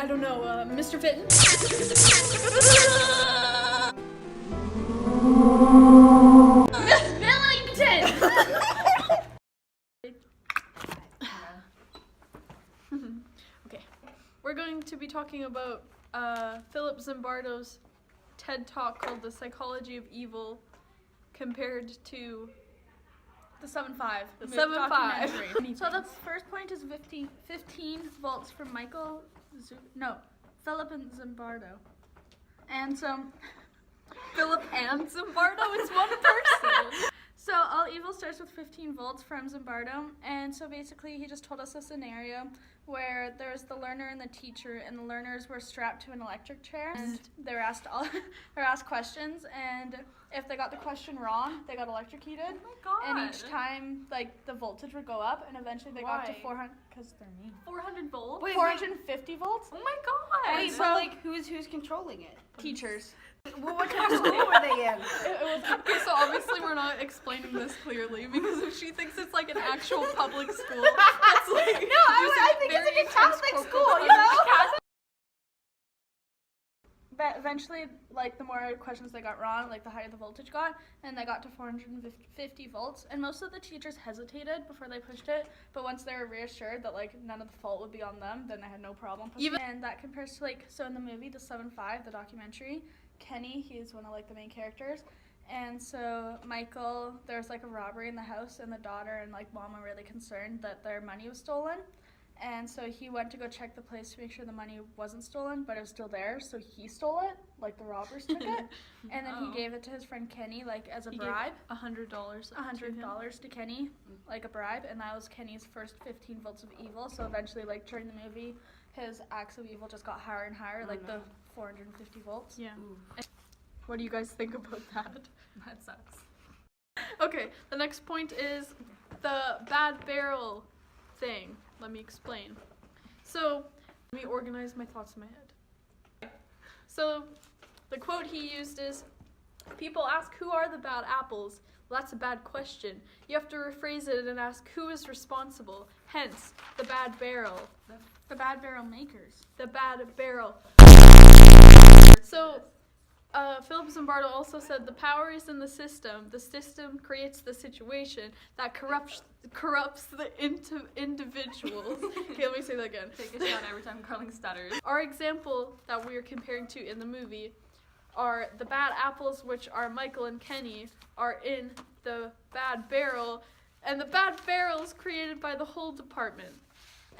don't know, Mr. Fitton? Millington! Okay, we're going to be talking about Philip Zimbardo's TED Talk called The Psychology of Evil compared to the 7-5. The 7-5. So the first point is 15 volts from Philip and Zimbardo. And so Philip and Zimbardo is one person. So all evil starts with 15 volts from Zimbardo, and so basically he just told us a scenario where there was the learner and the teacher, and the learners were strapped to an electric chair, and they were asked questions, and if they got the question wrong, they got electrocuted. Oh my god! And each time, like, the voltage would go up, and eventually they got to 400, because they're mean. 400 volts? Wait, 450 volts? Oh my god! Wait, so like who's controlling it? Teachers. Well, what type of school were they in? Okay, so obviously we're not explaining this clearly because if she thinks it's like an actual public school, that's like I think it's like a Catholic school, you know? But eventually, like, the more questions they got wrong, like, the higher the voltage got, and they got to 450 volts. And most of the teachers hesitated before they pushed it, but once they were reassured that, like, none of the fault would be on them, then they had no problem pushing it. And that compares to, like, so in the movie, The 7-5, the documentary, Kenny, he's one of, like, the main characters. And so Michael, there was, like, a robbery in the house, and the daughter and, like, mom were really concerned that their money was stolen. And so he went to go check the place to make sure the money wasn't stolen, but it was still there, so he stole it, like the robbers took it, and then he gave it to his friend Kenny, like, as a bribe. $100. $100 to Kenny, like a bribe, and that was Kenny's first 15 volts of evil, so eventually, like, during the movie, his acts of evil just got higher and higher, the 450 volts. Yeah. What do you guys think about that? That sucks. Okay, the next point is the bad barrel thing. Let me explain. So, let me organize my thoughts in my head. So, the quote he used is, people ask who are the bad apples? Well, that's a bad question. You have to rephrase it and ask who is responsible. Hence, the bad barrel. The bad barrel makers. The bad barrel. So, Philip Zimbardo also said the power is in the system. The system creates the situation that corrupts the individuals. Okay, let me say that again. Take a shot every time Carling stutters. Our example that we are comparing to in the movie are the bad apples, which are Michael and Kenny, are in the bad barrel, and the bad barrel is created by the whole department.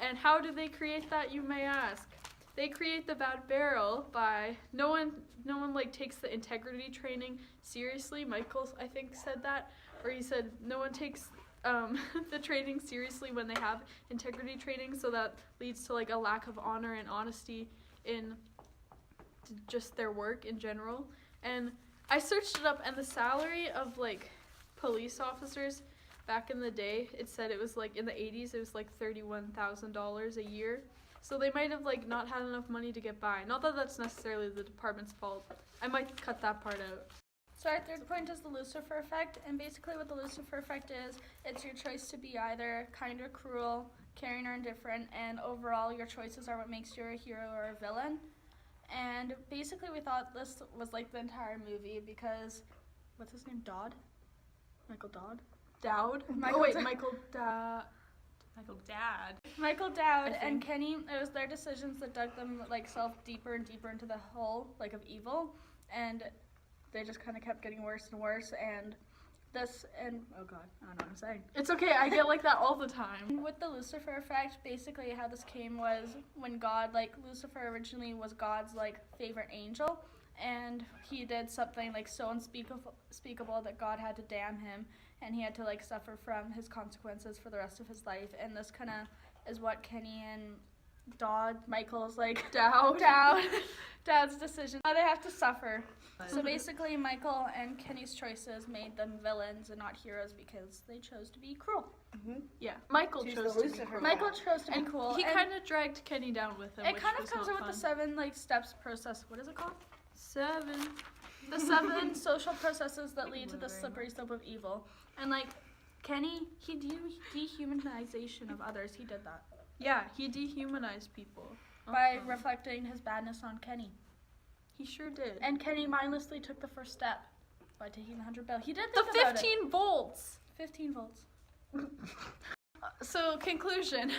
And how do they create that, you may ask? They create the bad barrel by no one like takes the integrity training seriously. Michael, I think, said that, or he said no one takes the training seriously when they have integrity training, so that leads to like a lack of honor and honesty in just their work in general. And I searched it up, and the salary of like police officers back in the day, it said it was like in the 80s, it was like $31,000 a year. So they might have like not had enough money to get by. Not that that's necessarily the department's fault. I might cut that part out. So our third point is the Lucifer effect, and basically what the Lucifer effect is, it's your choice to be either kind or cruel, caring or indifferent, and overall your choices are what makes you a hero or a villain. And basically we thought this was like the entire movie because, what's his name, Dodd? Michael Dodd? Dowd? Michael Michael Dad. Michael Dowd and Kenny, it was their decisions that dug them like deeper and deeper into the hole like of evil, and they just kind of kept getting worse and worse, and oh god, I don't know what I'm saying. It's okay, I get like that all the time. And with the Lucifer effect, basically how this came was when God, like Lucifer originally was God's like favorite angel, and he did something like so unspeakable that God had to damn him, and he had to like suffer from his consequences for the rest of his life. And this kind of is what Kenny and Michael's like Dad's decision. Now they have to suffer. So basically Michael and Kenny's choices made them villains and not heroes because they chose to be cruel. Mm-hmm. Yeah, Michael chose to be cruel. Michael chose to be cool. He kind of dragged Kenny down with him. It kind of comes in with the 7 like steps process. What is it called? 7. The 7 social processes that lead to the slippery slope of evil. And like Kenny, dehumanization of others. He did that. Yeah, he dehumanized people. by Uh-huh. reflecting his badness on Kenny. He sure did. And Kenny mindlessly took the first step by taking the 100 bill. He did The think about it. 15 volts. 15 volts. So conclusion,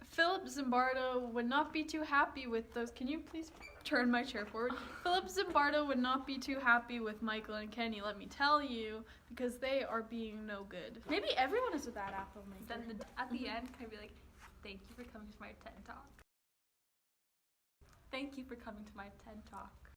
Philip Zimbardo would not be too happy with those. Can you please turn my chair forward? Philip Zimbardo would not be too happy with Michael and Kenny. Let me tell you, because they are being no good. Maybe everyone is a bad apple maker. Then at the end, can I be like, thank you for coming to my TED Talk. Thank you for coming to my TED Talk.